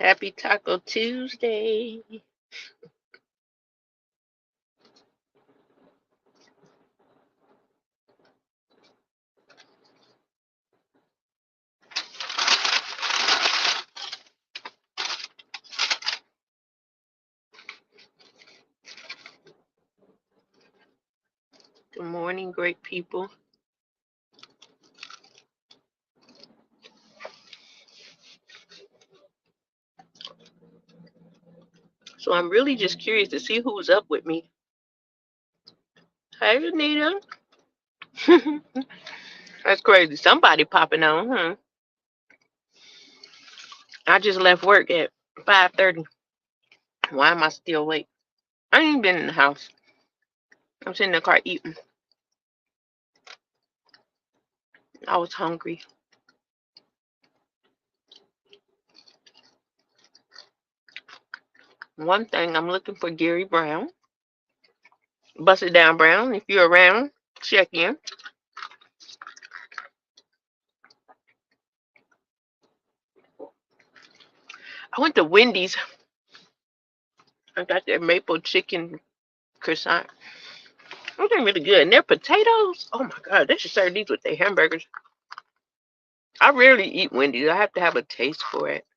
Happy Taco Tuesday. Good morning, great people. So I'm really just curious to see who's up with me. Hey, Anita. That's crazy. Somebody popping on, huh? I just left work at 5:30. Why am I still late? I ain't even been in the house. I'm sitting in the car eating. I was hungry. One thing, I'm looking for Gary Brown. Bust it down, Brown. If you're around, check in. I went to Wendy's. I got their maple chicken croissant. Those ain't really good. And their potatoes, oh my god, they should serve these with their hamburgers. I rarely eat Wendy's. I have to have a taste for it.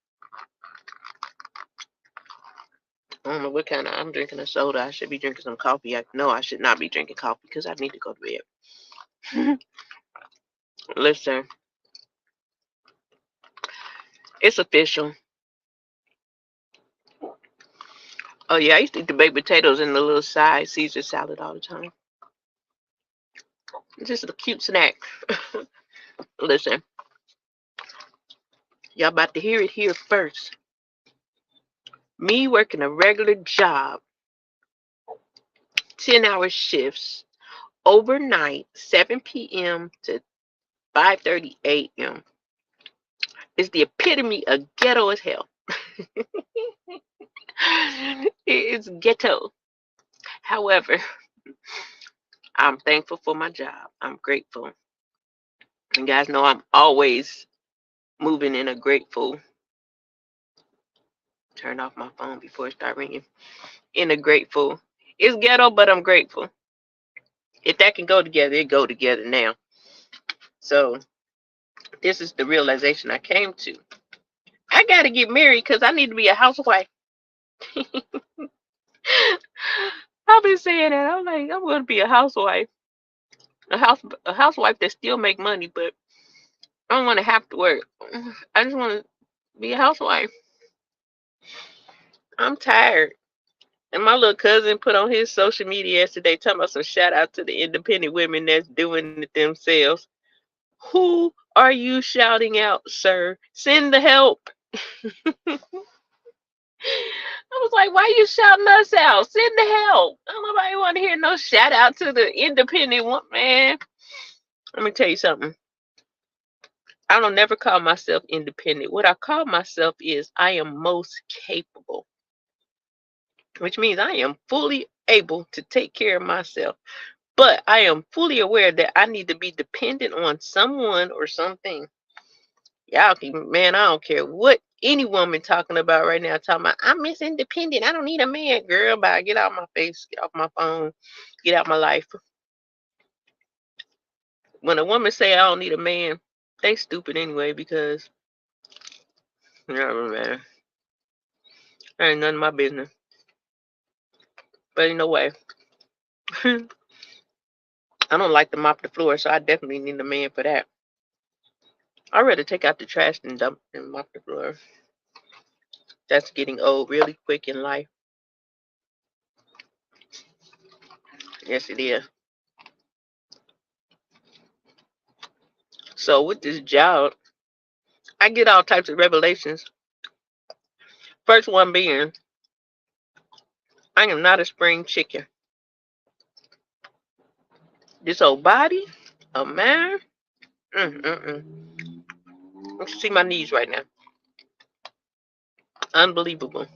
I don't know what kind of. I'm drinking a soda. I should be drinking some coffee. I should not be drinking coffee because I need to go to bed. Listen, it's official. Oh yeah, I used to eat the baked potatoes and the little side Caesar salad all the time. It's just a cute snack. Listen, y'all about to hear it here first. Me working a regular job, 10-hour shifts, overnight, 7 p.m. to 5:30 a.m. is the epitome of ghetto as hell. It's ghetto. However, I'm thankful for my job. I'm grateful. You guys know I'm always moving in a grateful. Turn off my phone before it start ringing. In a grateful. It's ghetto, but I'm grateful. If that can go together, it go together now. So this is the realization I came to. I gotta get married because I need to be a housewife. I've been saying that. I'm like, I'm gonna be a housewife. A housewife that still make money, but I don't want to have to work. I just want to be a housewife. I'm tired. And my little cousin put on his social media yesterday talking about some shout out to the independent women that's doing it themselves. Who are you shouting out, sir? Send the help. I was like, why you shouting us out? Send the help. Nobody want to hear no shout out to the independent one, man. Let me tell you something. I don't never call myself independent. What I call myself is I am most capable, which means I am fully able to take care of myself. But I am fully aware that I need to be dependent on someone or something. Y'all can, man, I don't care what any woman talking about right now, talking about, I'm Miss Independent. I don't need a man. Girl, bye. Get out my face. Get off my phone. Get out my life. When a woman say I don't need a man, they stupid anyway because, you know, man, that ain't none of my business. But in no way. I don't like to mop the floor, so I definitely need a man for that. I'd rather take out the trash than dump and mop the floor. That's getting old really quick in life. Yes, it is. So with this job, I get all types of revelations. First one being, I am not a spring chicken. This old body, oh man, you should see my knees right now. Unbelievable.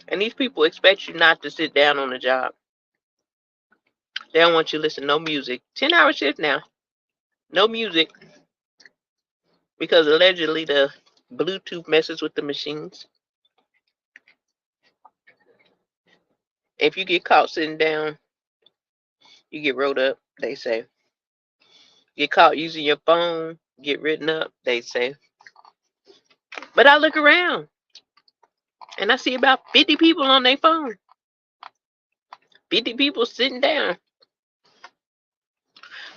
And these people expect you not to sit down on the job. They don't want you to listen to no music. 10-hour shift now. No music. Because allegedly the Bluetooth messes with the machines. If you get caught sitting down, you get rolled up, they say. Get caught using your phone, get written up, they say. But I look around and I see about 50 people on their phone. 50 people sitting down.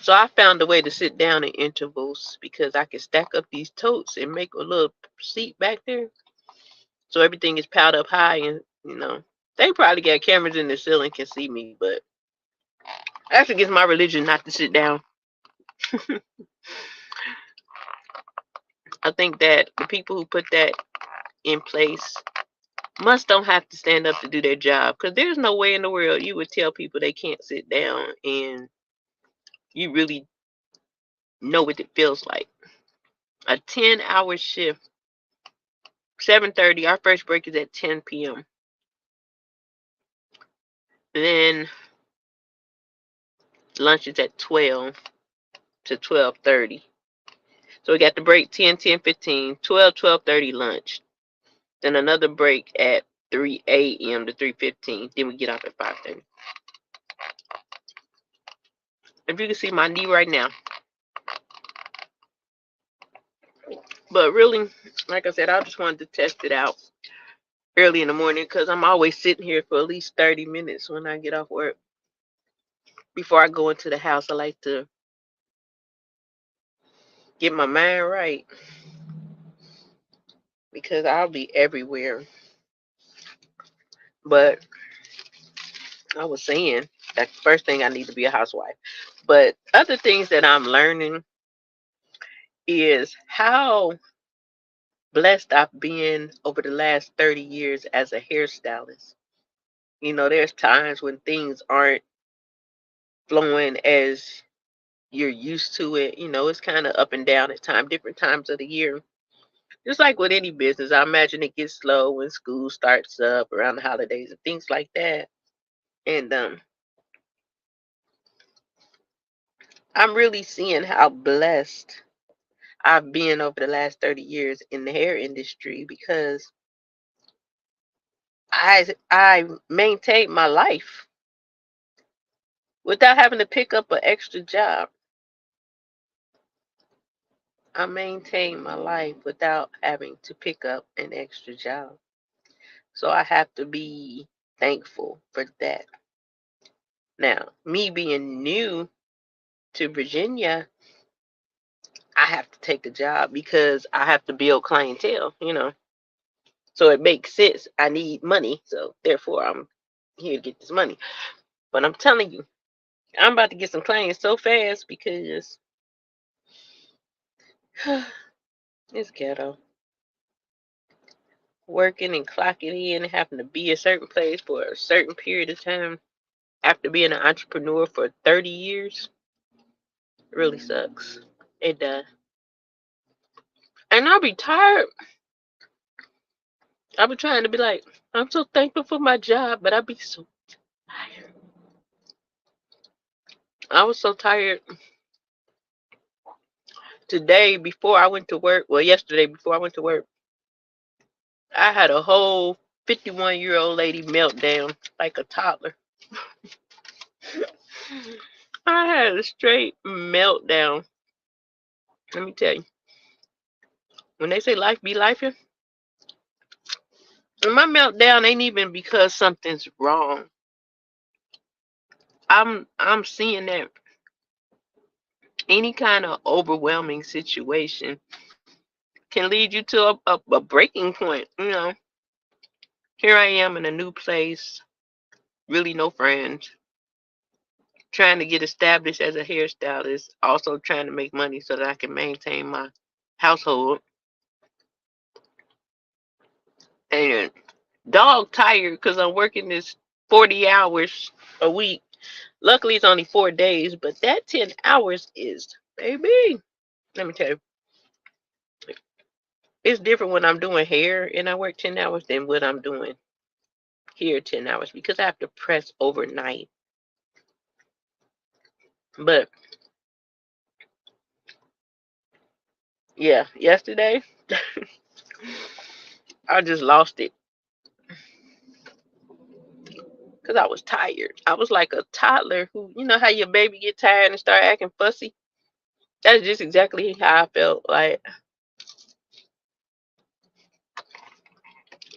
So I found a way to sit down in intervals because I can stack up these totes and make a little seat back there. So everything is piled up high and, they probably got cameras in the ceiling can see me, but that's against my religion not to sit down. I think that the people who put that in place don't have to stand up to do their job because there's no way in the world you would tell people they can't sit down and you really know what it feels like. A 10-hour shift, 7:30. Our first break is at 10 p.m. Then lunch is at 12 to 12:30. So we got the break 10, 10, 15, 12, 12:30 lunch. Then another break at 3 a.m. to 3:15. Then we get off at 5:30. If you can see my knee right now. But really, like I said, I just wanted to test it out early in the morning because I'm always sitting here for at least 30 minutes when I get off work. Before I go into the house, I like to get my mind right because I'll be everywhere. But I was saying that first thing I need to be a housewife. But other things that I'm learning is how blessed I've been over the last 30 years as a hairstylist. There's times when things aren't flowing as you're used to it. It's kind of up and down at times, different times of the year. Just like with any business, I imagine it gets slow when school starts up around the holidays and things like that. And I'm really seeing how blessed I've been over the last 30 years in the hair industry because I maintained my life without having to pick up an extra job. I maintained my life without having to pick up an extra job. So I have to be thankful for that. Now, me being new to Virginia, I have to take a job because I have to build clientele. So it makes sense. I need money. So therefore, I'm here to get this money. But I'm telling you, I'm about to get some clients so fast because it's ghetto. Working and clocking in, having to be a certain place for a certain period of time after being an entrepreneur for 30 years really sucks. It does. And I'll be tired. I'll be trying to be like, I'm so thankful for my job, but I'll be so tired. I was so tired today before I went to work. Well, yesterday before I went to work, I had a whole 51-year-old lady meltdown like a toddler. I had a straight meltdown. Let me tell you. When they say life be life, my meltdown ain't even because something's wrong. I'm seeing that any kind of overwhelming situation can lead you to a breaking point. Here I am in a new place, really no friends, trying to get established as a hairstylist, also trying to make money so that I can maintain my household. And dog tired because I'm working this 40 hours a week. Luckily, it's only 4 days, but that 10 hours is, baby, let me tell you, it's different when I'm doing hair and I work 10 hours than what I'm doing here 10 hours because I have to press overnight. But yeah, yesterday, I just lost it because I was tired. I was like a toddler who, you know how your baby get tired and start acting fussy? That's just exactly how I felt. Like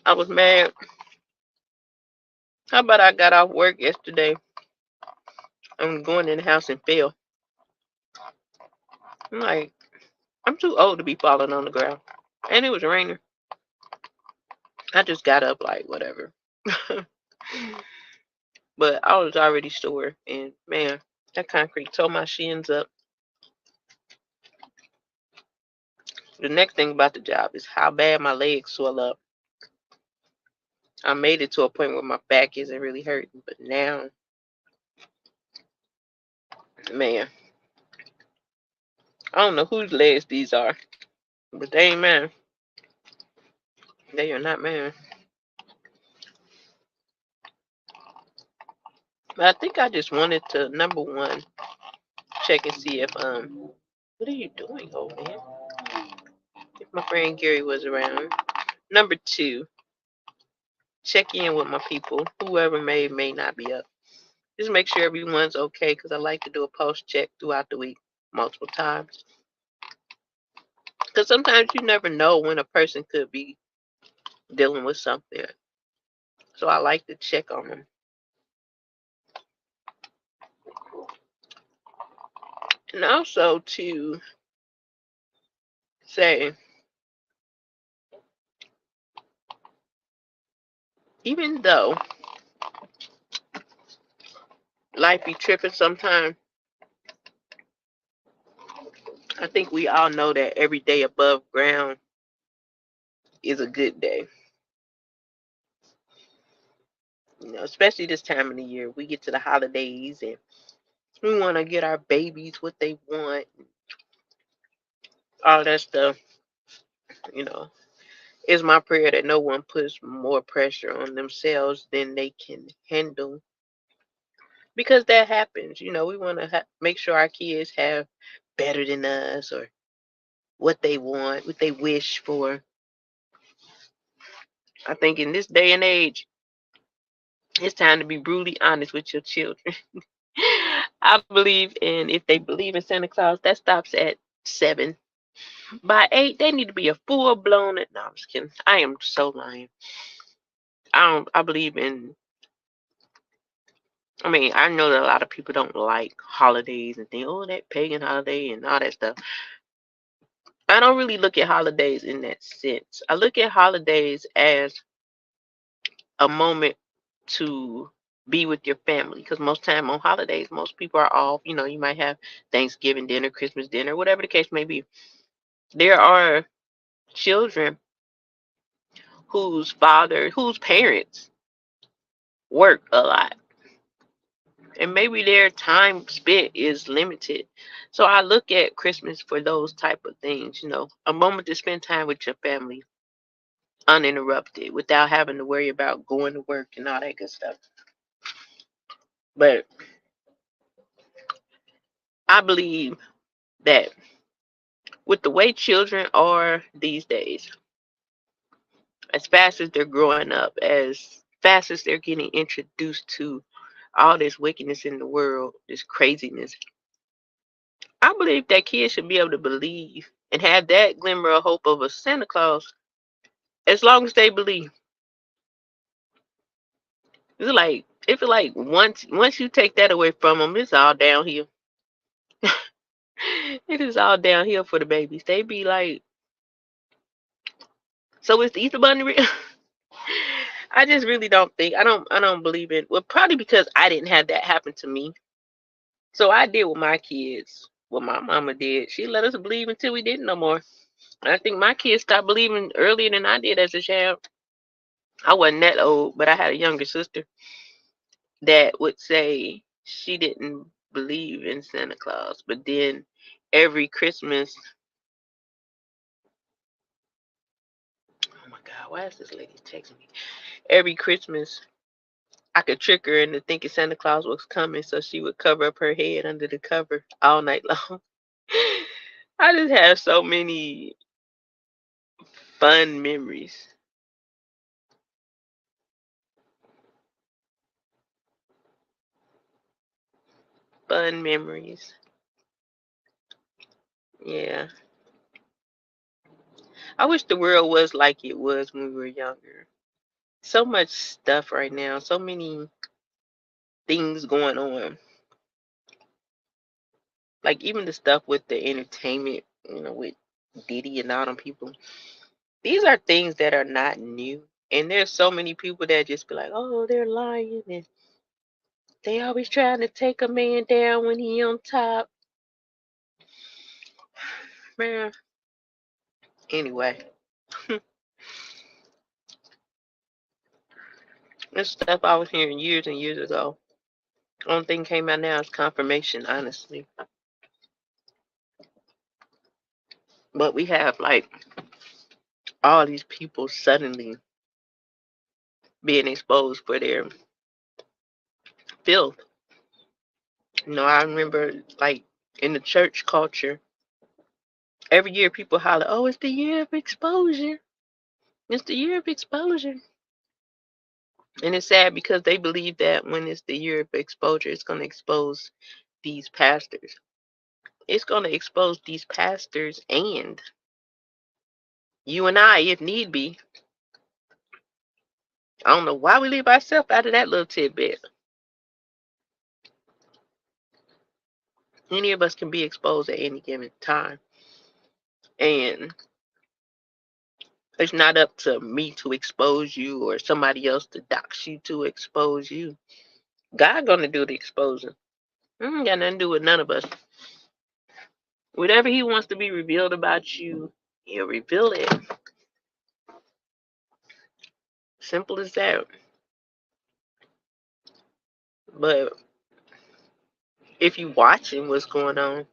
I was mad. How about I got off work yesterday? I'm going in the house and fell. I'm like, I'm too old to be falling on the ground. And it was raining. I just got up like whatever. But I was already sore and man, that concrete tore my shins up. The next thing about the job is how bad my legs swell up. I made it to a point where my back isn't really hurting, but now, man, I don't know whose legs these are, but they ain't mine. They are not mine. But I think I just wanted to number one check and see if what are you doing, old man? If my friend Gary was around. Number two, check in with my people, whoever may not be up. Just make sure everyone's okay because I like to do a post check throughout the week multiple times. Because sometimes you never know when a person could be dealing with something. So I like to check on them. And also to say, even though life be tripping sometimes, I think we all know that every day above ground is a good day. You know, especially this time of the year. We get to the holidays and we want to get our babies what they want, all that stuff. You know, it's my prayer that no one puts more pressure on themselves than they can handle. Because that happens. You know, we want to make sure our kids have better than us or what they want, what they wish for. I think in this day and age, it's time to be brutally honest with your children. I believe in if they believe in Santa Claus, that stops at 7. By 8, they need to be a full blown. No, I'm just kidding. I am so lying. I believe in. I mean, I know that a lot of people don't like holidays and think, oh, that pagan holiday and all that stuff. I don't really look at holidays in that sense. I look at holidays as a moment to be with your family because most time on holidays most people are off. You know, you might have Thanksgiving dinner, Christmas dinner, whatever the case may be. There are children whose parents work a lot and maybe their time spent is limited. So I look at Christmas for those type of things, you know, a moment to spend time with your family uninterrupted without having to worry about going to work and all that good stuff. But I believe that with the way children are these days, as fast as they're growing up, as fast as they're getting introduced to all this wickedness in the world, this craziness, I believe that kids should be able to believe and have that glimmer of hope of a Santa Claus as long as they believe. It's like once you take that away from them, it's all downhill. It is all downhill for the babies. They be like, so it's the Easter Bunny real? I just really don't think I don't believe in well probably because I didn't have that happen to me. So I did with my kids what my mama did. She let us believe until we didn't no more. And I think my kids stopped believing earlier than I did as a child. I wasn't that old, but I had a younger sister that would say she didn't believe in Santa Claus, but then every Christmas, oh my God, why is this lady texting me? Every Christmas, I could trick her into thinking Santa Claus was coming, so she would cover up her head under the cover all night long. I just have so many fun memories. fun memories. Yeah. I wish the world was like it was when we were younger. So much stuff right now, so many things going on. Like even the stuff with the entertainment, with Diddy and all them people. These are things that are not new. And there's so many people that just be like, oh, they're lying and they always trying to take a man down when he on top. Man. Anyway. This stuff I was hearing years and years ago. Only thing came out now is confirmation, honestly. But we have like all these people suddenly being exposed for their filth. I remember like in the church culture, every year people holler, oh, it's the year of exposure. It's the year of exposure. And it's sad because they believe that when it's the year of exposure, it's going to expose these pastors. It's going to expose these pastors and you and I, if need be. I don't know why we leave ourselves out of that little tidbit. Any of us can be exposed at any given time. And it's not up to me to expose you or somebody else to dox you to expose you. God gonna do the exposing. Got nothing to do with none of us. Whatever he wants to be revealed about you, he'll reveal it. Simple as that. But if you watching what's going on,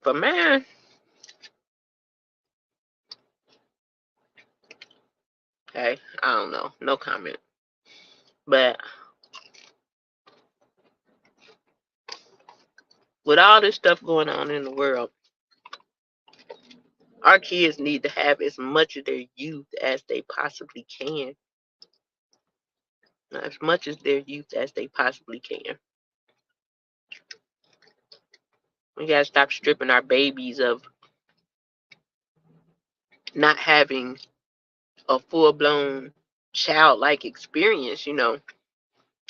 but man, hey, I don't know. No comment. But with all this stuff going on in the world, our kids need to have as much of their youth as they possibly can. As much as their youth as they possibly can. We gotta stop stripping our babies of not having a full-blown childlike experience.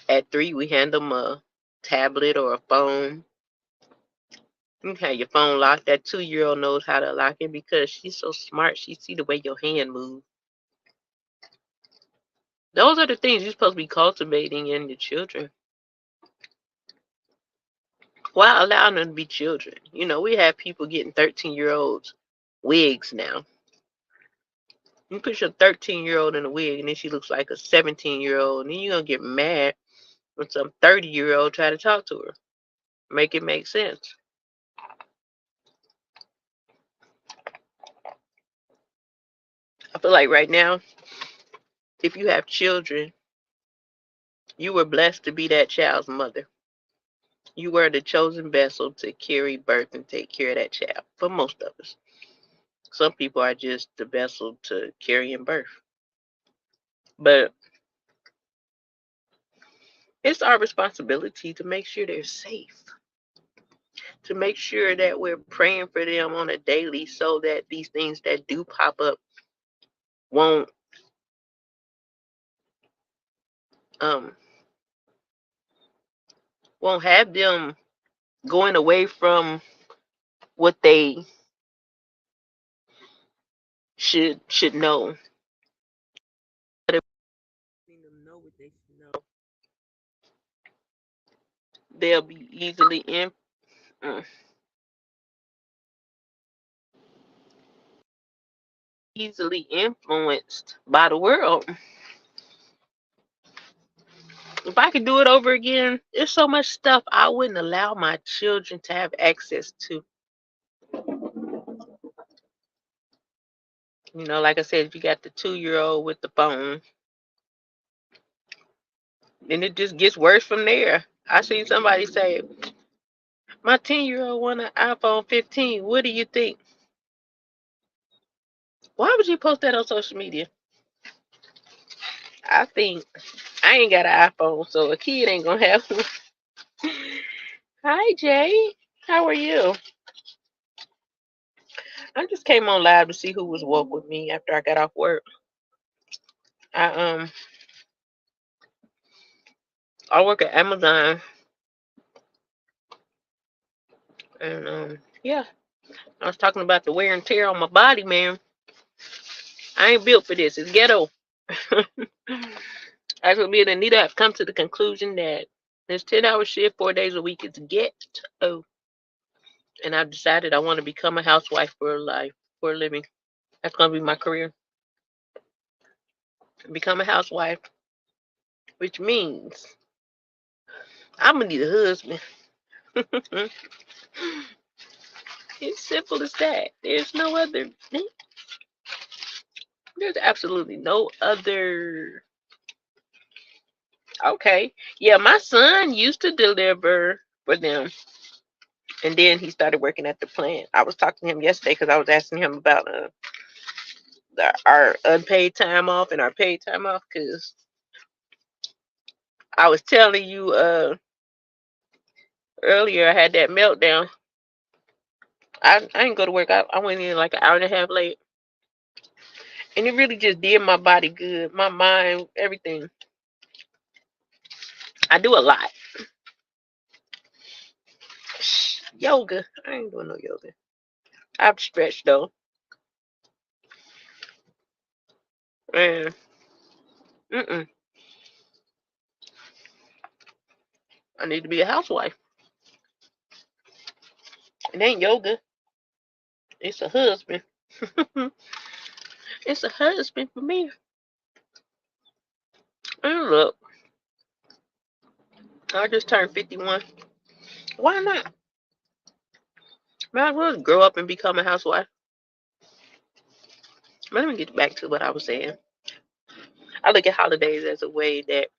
At 3, we hand them a tablet or a phone. You can have your phone locked. That 2-year-old knows how to lock it because she's so smart. She see the way your hand moves. Those are the things you're supposed to be cultivating in your children while allowing them to be children. We have people getting 13-year-olds wigs now. You put your 13-year-old in a wig and then she looks like a 17-year-old, and then you're going to get mad when some 30-year-old try to talk to her. Make it make sense. I feel like right now, if you have children, you were blessed to be that child's mother. You were the chosen vessel to carry birth and take care of that child, for most of us. Some people are just the vessel to carry and birth. But it's our responsibility to make sure they're safe. To make sure that we're praying for them on a daily so that these things that do pop up won't have them going away from what they should know. Letting them know what they should know. They'll be easily influenced by the world. If I could do it over again, there's so much stuff I wouldn't allow my children to have access to. Like I said, if you got the 2-year-old with the phone, then it just gets worse from there. I seen somebody say, my 10-year-old want an iPhone 15. What do you think? Why would you post that on social media? I think I ain't got an iPhone, so a kid ain't gonna have one. Hi, Jay. How are you? I just came on live to see who was woke with me after I got off work. I um I work at Amazon, and yeah, I was talking about the wear and tear on my body, man. I ain't built for this. It's ghetto. As for me and Anita, I've come to the conclusion that this 10-hour shift, 4 days a week is ghetto. And I've decided I want to become a housewife for a life, for a living. That's gonna be my career. Become a housewife, which means I'm gonna need a husband. It's simple as that. There's absolutely no other. Okay. Yeah, my son used to deliver for them. And then he started working at the plant. I was talking to him yesterday because I was asking him about our unpaid time off and our paid time off. Because I was telling you earlier, I had that meltdown. I didn't go to work. I went in like an hour and a half late. And it really just did my body good, my mind, everything. I do a lot. Yoga. I ain't doing no yoga. I've stretched though. Man. Mm-mm. I need to be a housewife. It ain't yoga. It's a husband. It's a husband for me. And look, I just turned 51. Why not? Might as well grow up and become a housewife. Let me get back to what I was saying. I look at holidays as a way that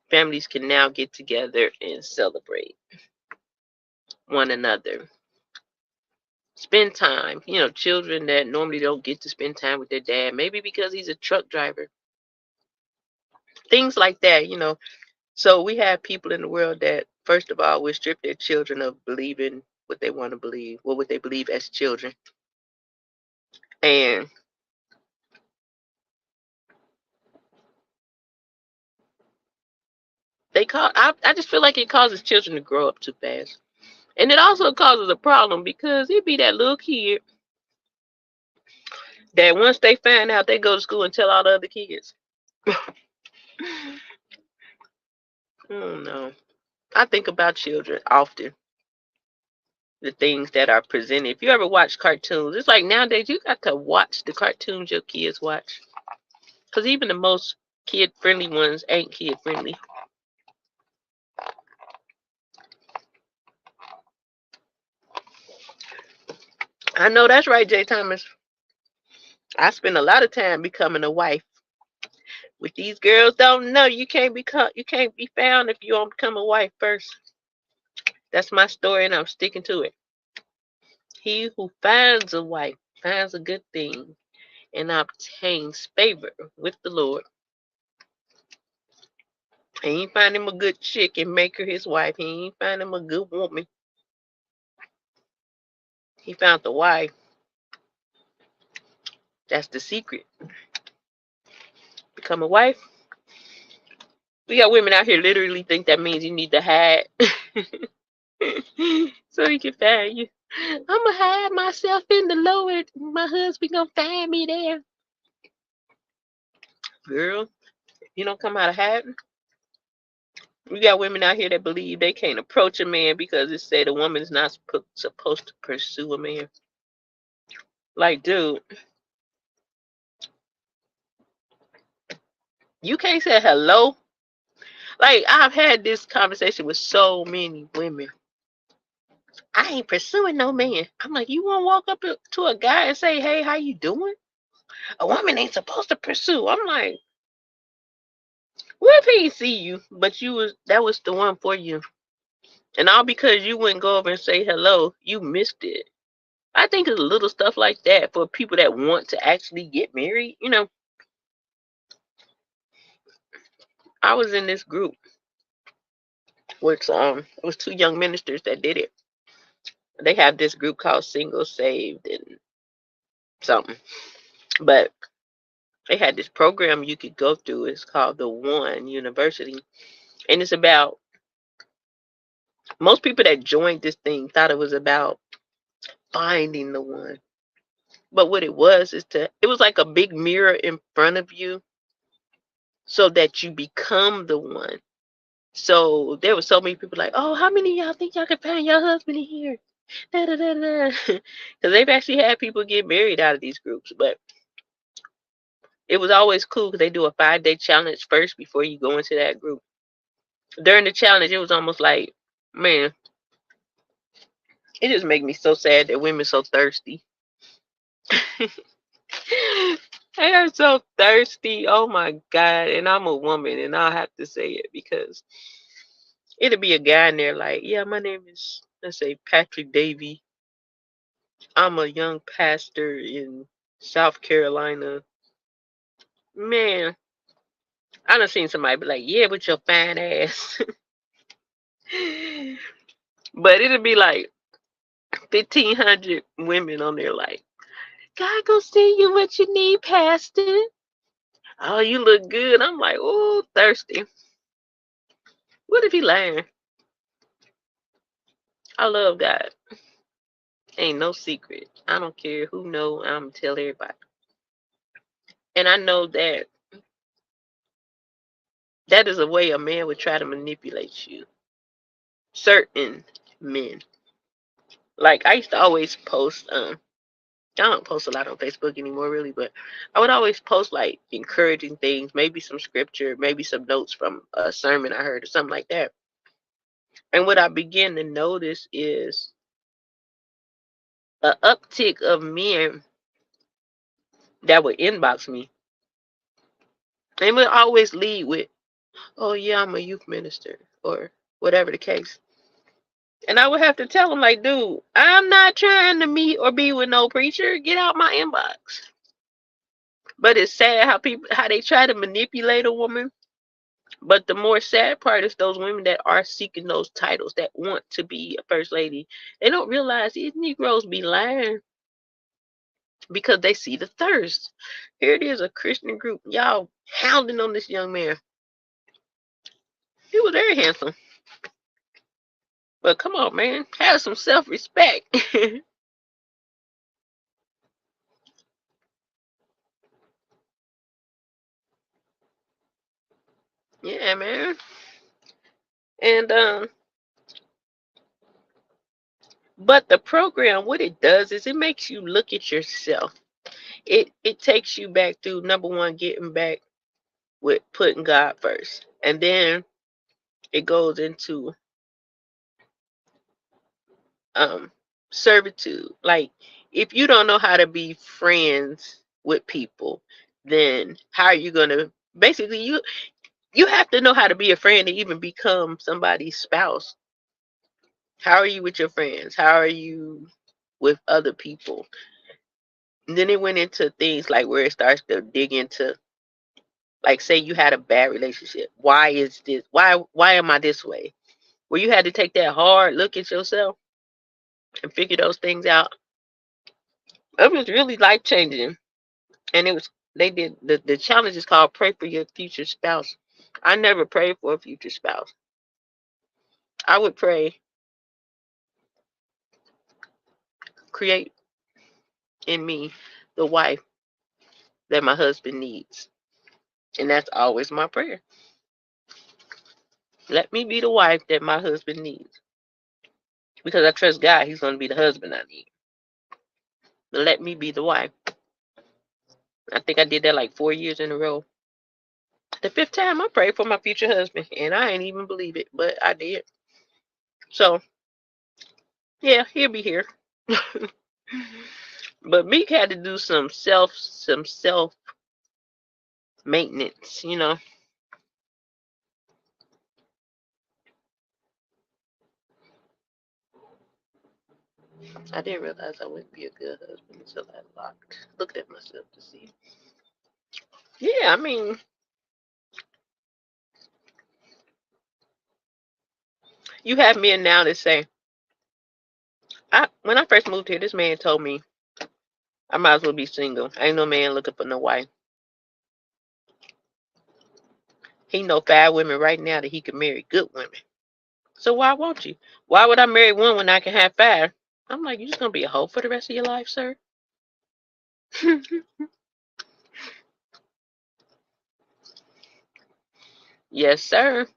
families can now get together and celebrate one another. Spend time. Children that normally don't get to spend time with their dad, maybe because he's a truck driver. Things like that. So we have people in the world that, first of all, will strip their children of believing what they want to believe, what they believe as children. And I just feel like it causes children to grow up too fast. And it also causes a problem because it be that little kid that once they find out, they go to school and tell all the other kids. Oh no. I think about children often. The things that are presented. If you ever watch cartoons, it's like nowadays you got to watch the cartoons your kids watch. Because even the most kid friendly ones ain't kid friendly. I know that's right, Jay Thomas. I spend a lot of time becoming a wife. What these girls don't know, you can't be found if you don't become a wife first. That's my story and I'm sticking to it. He who finds a wife finds a good thing and obtains favor with the Lord. He ain't find him a good chick and make her his wife. He ain't find him a good woman. He found the wife. That's the secret. Become a wife. We got women out here literally think that means you need to hide so he can find you. I'ma hide myself in the Lord. My husband gonna find me there. Girl, you don't come out of hiding. We got women out here that believe they can't approach a man because it said a woman is not supposed to pursue a man. Like, dude, you can't say hello. Like, I've had this conversation with so many women. I ain't pursuing no man. I'm like, you want to walk up to a guy and say, hey, how you doing? A woman ain't supposed to pursue. I'm like, what if he see you, but that was the one for you? And all because you wouldn't go over and say hello, you missed it. I think it's little stuff like that for people that want to actually get married. I was in this group which it was two young ministers that did it. They have this group called Single Saved and something. But they had this program you could go through. It's called the One University. And it's about, most people that joined this thing thought it was about finding the one. But what it was is it was like a big mirror in front of you so that you become the one. So there were so many people like, oh, how many of y'all think y'all can find your husband in here? Da, da, da, da. Because they've actually had people get married out of these groups. But it was always cool because they do a 5-day challenge first before you go into that group. During the challenge, it was almost like, man, it just made me so sad that women so thirsty. They are so thirsty. Oh my God. And I'm a woman and I'll have to say it because it'll be a guy in there like, yeah, my name is, let's say, Patrick Davey. I'm a young pastor in South Carolina. Man, I done seen somebody be like, yeah, with your fine ass. But it'll be like 1,500 women on there like, God go see you what you need, Pastor. Oh, you look good. I'm like, oh, thirsty. What if he lying? I love God. Ain't no secret. I don't care who know. I'm gonna tell everybody. And I know that that is a way a man would try to manipulate you. Certain men. Like I used to always post. I don't post a lot on Facebook anymore, really, but I would always post like encouraging things, maybe some scripture, maybe some notes from a sermon I heard or something like that. And what I began to notice is a uptick of men that would inbox me. They would always lead with, oh yeah, I'm a youth minister or whatever the case. And I would have to tell them like, dude, I'm not trying to meet or be with no preacher. Get out my inbox. But it's sad how they try to manipulate a woman. But the more sad part is those women that are seeking those titles that want to be a first lady. They don't realize these Negroes be lying because they see the thirst. Here it is, a Christian group. Y'all hounding on this young man. He was very handsome. But come on, man. Have some self-respect. Yeah, man. And but the program, what it does is it makes you look at yourself. It takes you back through number one, getting back with putting God first. And then it goes into servitude. Like if you don't know how to be friends with people, then how are you gonna basically you have to know how to be a friend to even become somebody's spouse. How are you with your friends? How are you with other people? And then it went into things like where it starts to dig into, like say you had a bad relationship. Why is this? Why am I this way? Where you had to take that hard look at yourself and figure those things out. It was really life changing. And it was they did the challenge is called pray for your future spouse. I never prayed for a future spouse. I would pray, create in me the wife that my husband needs. And that's always my prayer. Let me be the wife that my husband needs. Because I trust God, He's going to be the husband I need. But let me be the wife. I think I did that like 4 years in a row. The fifth time I prayed for my future husband, and I ain't even believe it, but I did. So, yeah, he'll be here. But Meek had to do some self maintenance, you know. I didn't realize I wouldn't be a good husband until I looked at myself to see. Yeah, I mean, You have men now that say, when I first moved here, this man told me I might as well be single. Ain't no man looking for no wife. He know 5 women right now that he could marry, good women. So why won't you? Why would I marry one when I can have 5? I'm like, you just gonna be a hoe for the rest of your life, sir? Yes, sir.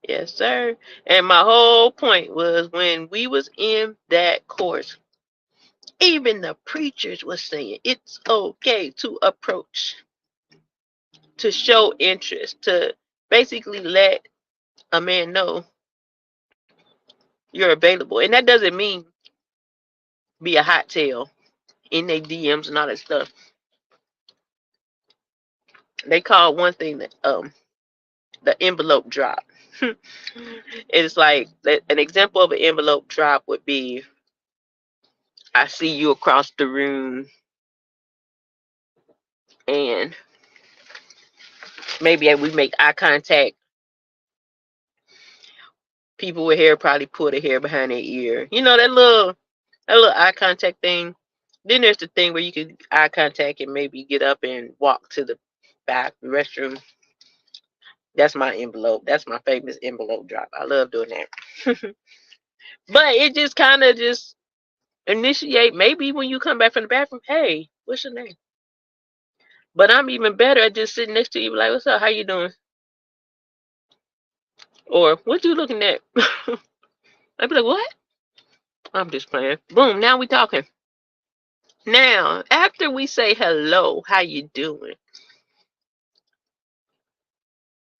Yes, sir. And my whole point was when we was in that course, even the preachers was saying it's okay to approach, to show interest, to basically let a man know you're available. And that doesn't mean be a hot tail in their DMs and all that stuff. They call one thing the envelope drop. It's like an example of an envelope drop would be, I see you across the room and maybe we make eye contact. People with hair probably pull their hair behind their ear. You know, that little eye contact thing. Then there's the thing where you can eye contact and maybe get up and walk to the back, the restroom. That's my envelope. That's my famous envelope drop. I love doing that. But it just kind of just initiate, maybe when you come back from the bathroom, hey, what's your name? But I'm even better at just sitting next to you, like, what's up? How you doing? Or what you looking at? I'd be like, what? I'm just playing. Boom, now we talking. Now, after we say hello, how you doing?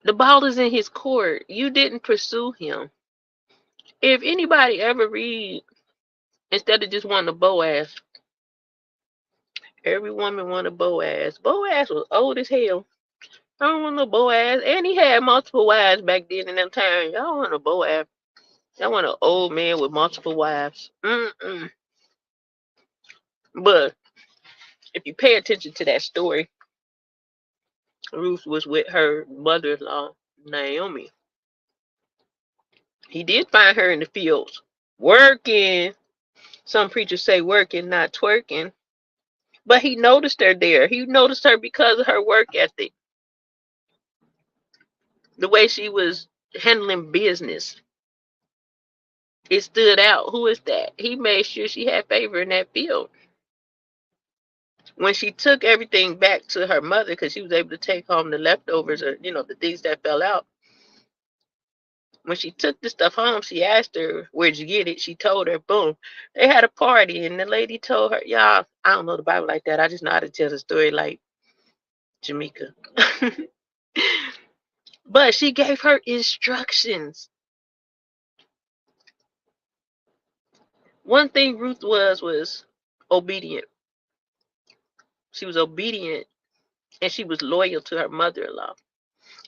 The ball is in his court. You didn't pursue him. If anybody ever read, instead of just wanting a Boaz, every woman wanted Boaz. Boaz was old as hell. I don't want no Boaz. And he had multiple wives back then in them times. Y'all want a Boaz. Y'all want an old man with multiple wives. But if you pay attention to that story, Ruth was with her mother-in-law, Naomi. He did find her in the fields, working. Some preachers say working, not twerking. But he noticed her there. He noticed her because of her work ethic. The way she was handling business. It stood out. Who is that? He made sure she had favor in that field. When she took everything back to her mother, because she was able to take home the leftovers or, the things that fell out. When she took the stuff home, she asked her, where'd you get it? She told her, boom. They had a party, and the lady told her, y'all, I don't know the Bible like that. I just know how to tell the story like Jamaica. But she gave her instructions. One thing Ruth was obedient. She was obedient, and she was loyal to her mother-in-law.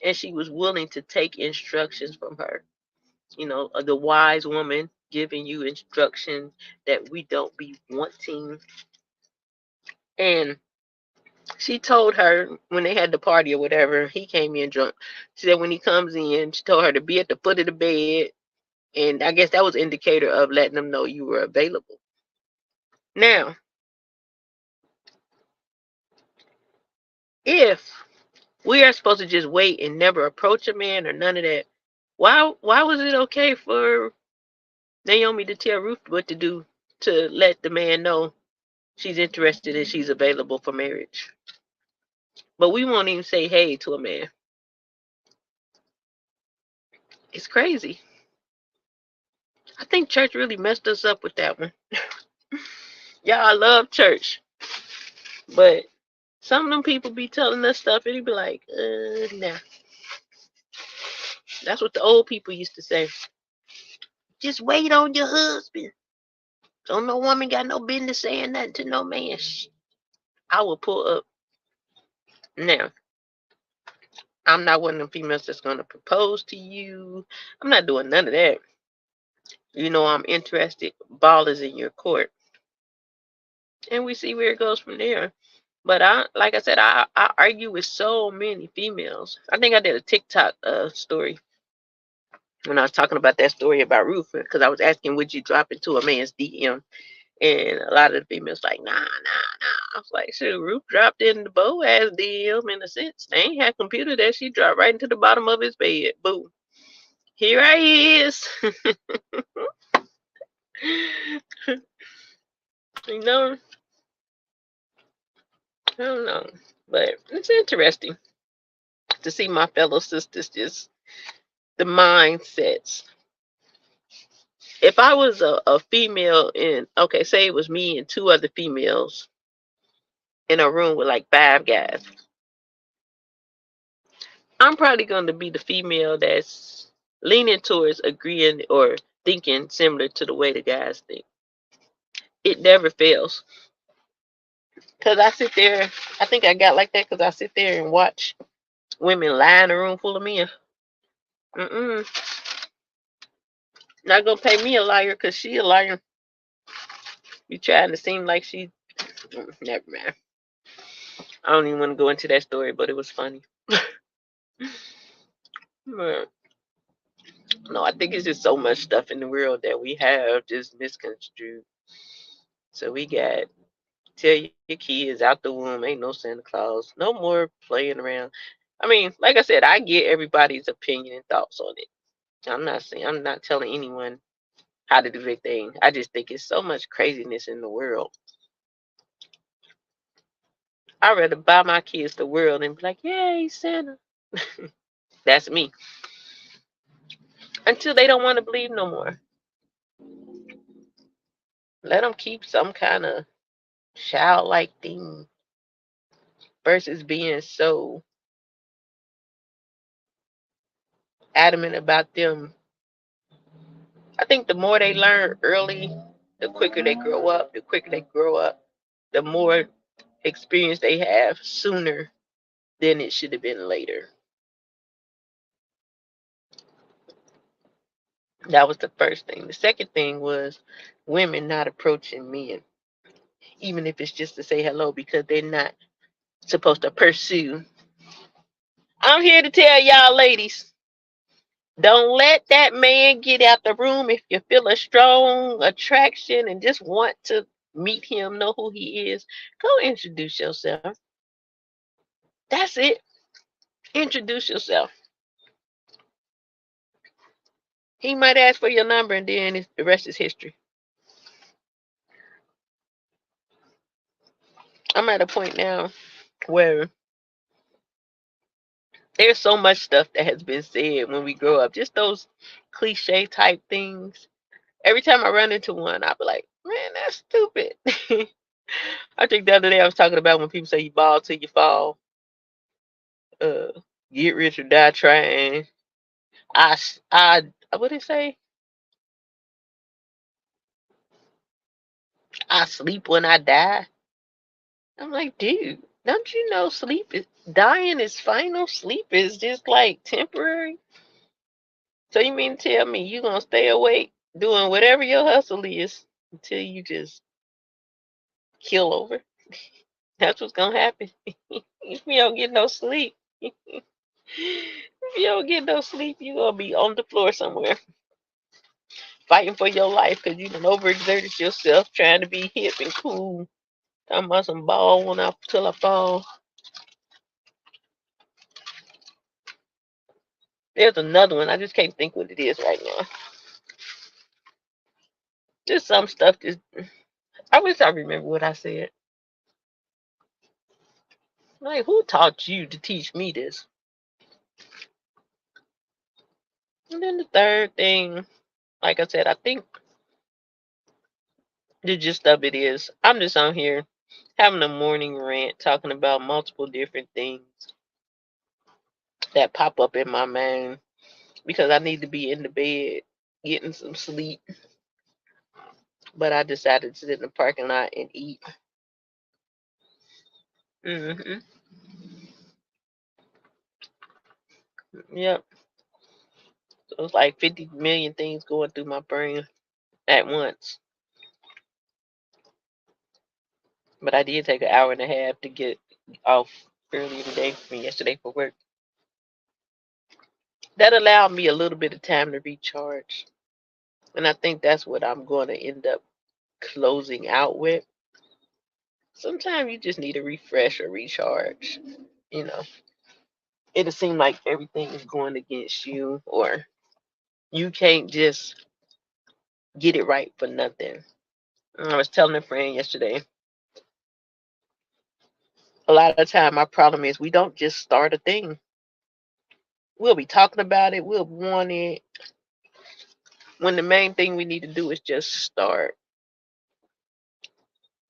And she was willing to take instructions from her. The wise woman giving you instructions that we don't be wanting. And she told her when they had the party or whatever, he came in drunk. She said when he comes in, she told her to be at the foot of the bed. And I guess that was an indicator of letting them know you were available. Now, if we are supposed to just wait and never approach a man or none of that, why was it okay for Naomi to tell Ruth what to do to let the man know she's interested and she's available for marriage? But we won't even say hey to a man. It's crazy. I think church really messed us up with that one. Yeah, I love church. But some of them people be telling us stuff and you be like, nah. That's what the old people used to say. Just wait on your husband. So no woman got no business saying nothing to no man. I will pull up. Now, I'm not one of them females that's going to propose to you. I'm not doing none of that. I'm interested. Ball is in your court. And we see where it goes from there. But like I said, I argue with so many females. I think I did a TikTok story when I was talking about that story about Ruth, because I was asking, would you drop into a man's DM? And a lot of the females like, nah, nah, nah. I was like, shit, Ruth dropped in the Boaz DM in a sense. They ain't had computer that she dropped right into the bottom of his bed. Boom. Here I is. You know, I don't know. But it's interesting to see my fellow sisters, just the mindsets. If I was a female in, okay, say it was me and two other females in a room with like 5 guys, I'm probably going to be the female that's leaning towards agreeing or thinking similar to the way the guys think. It never fails. Because I sit there, I think I got like that because I sit there and watch women lie in a room full of men. Mm-mm. Not going to pay me a liar because she a liar. You trying to seem like she. Never mind. I don't even want to go into that story, but it was funny. But, no, I think it's just so much stuff in the world that we have just misconstrued. So we got tell your kids out the womb, ain't no Santa Claus, no more playing around. I mean, like I said, I get everybody's opinion and thoughts on it. I'm not telling anyone how to do their thing. I just think it's so much craziness in the world. I'd rather buy my kids the world and be like, yay, Santa. That's me. Until they don't want to believe no more. Let them keep some kind of childlike thing versus being so adamant about them. I think the more they learn early, the quicker they grow up. The quicker they grow up, the more experience they have sooner than it should have been later. That was the first thing. The second thing was women not approaching men, even if it's just to say hello, because they're not supposed to pursue. I'm here to tell y'all, ladies, don't let that man get out the room if you feel a strong attraction and just want to meet him, know who he is. Go introduce yourself. That's it. Introduce yourself. He might ask for your number and then the rest is history. I'm at a point now where there's so much stuff that has been said when we grow up, just those cliche type things. Every time I run into one, I'll be like, man, that's stupid. I think the other day I was talking about when people say you ball till you fall, uh, get rich or die trying. I, what did it say? I sleep when I die. I'm like, dude, don't you know sleep is dying is final? Sleep is just like temporary. So you mean to tell me you gonna stay awake doing whatever your hustle is until you just kill over? That's what's gonna happen. If you don't get no sleep. If you don't get no sleep, you're gonna be on the floor somewhere fighting for your life because you done overexerted yourself trying to be hip and cool. Talking about some ball when I till I fall. There's another one. I just can't think what it is right now. Just some stuff. Just I wish I remember what I said. Like, who taught you to teach me this? And then the third thing, like I said, I think the gist of it is I'm just on here having a morning rant talking about multiple different things that pop up in my mind because I need to be in the bed getting some sleep. But I decided to sit in the parking lot and eat. Hmm. Yep. So it's like 50 million things going through my brain at once. But I did take an hour and a half to get off earlier today from yesterday for work. That allowed me a little bit of time to recharge. And I think that's what I'm going to end up closing out with. Sometimes you just need a refresh or recharge. You know, it'll seem like everything is going against you, or you can't just get it right for nothing. I was telling a friend yesterday, a lot of time my problem is we don't just start a thing. We'll be talking about it, we'll want it, when the main thing we need to do is just start.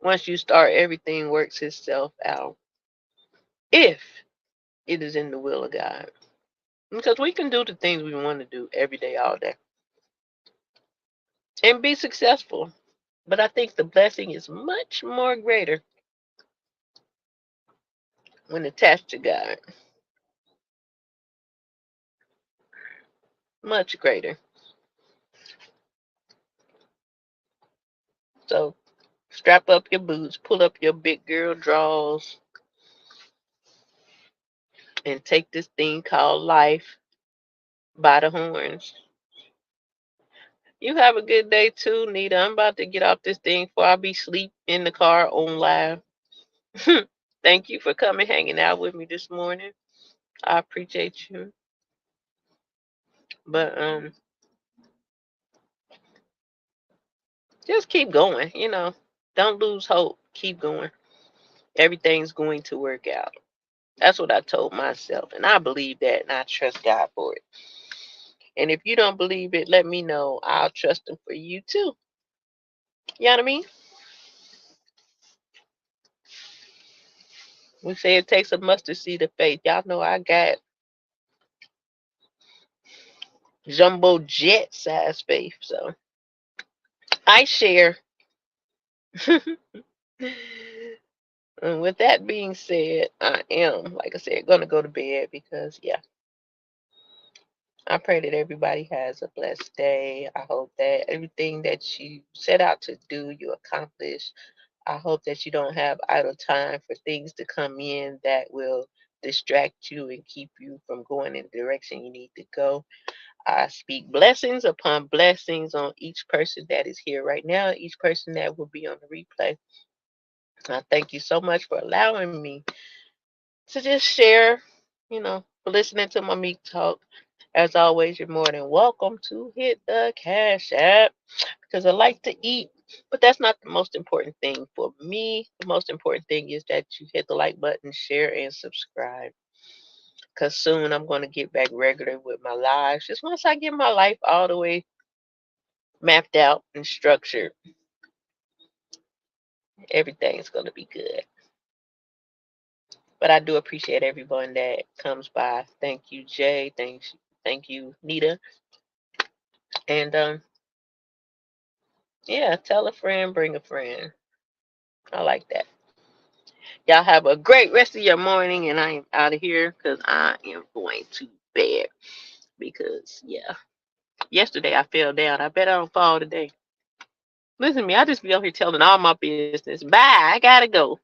Once you start, everything works itself out. If it is in the will of God. Because we can do the things we want to do every day, all day, and be successful. But I think the blessing is much more greater when attached to God. Much greater. So strap up your boots, pull up your big girl drawers, and take this thing called life by the horns. You have a good day too, Nita. I'm about to get off this thing before I be sleep in the car on live. Thank you for coming, hanging out with me this morning. I appreciate you. But just keep going, Don't lose hope. Keep going. Everything's going to work out. That's what I told myself. And I believe that, and I trust God for it. And if you don't believe it, let me know. I'll trust him for you too. You know what I mean? We say it takes a mustard seed of faith. Y'all know I got jumbo jet size faith. So I share. And with that being said, I am, like I said, going to go to bed because, yeah, I pray that everybody has a blessed day. I hope that everything that you set out to do, you accomplish. I hope that you don't have idle time for things to come in that will distract you and keep you from going in the direction you need to go. I speak blessings upon blessings on each person that is here right now, each person that will be on the replay. I thank you so much for allowing me to just share, for listening to my meek talk. As always, you're more than welcome to hit the Cash App because I like to eat, but that's not the most important thing for me. The most important thing is that you hit the like button, share, and subscribe. Because soon I'm going to get back regular with my lives. Just once I get my life all the way mapped out and structured, everything's going to be good. But I do appreciate everyone that comes by. Thank you, Jay. Thank you, Nita. And yeah, tell a friend, bring a friend. I like that. Y'all have a great rest of your morning, and I am out of here because I am going to bed. Because yeah, yesterday I fell down. I bet I don't fall today. Listen to me, I just be out here telling all my business. Bye, I gotta go.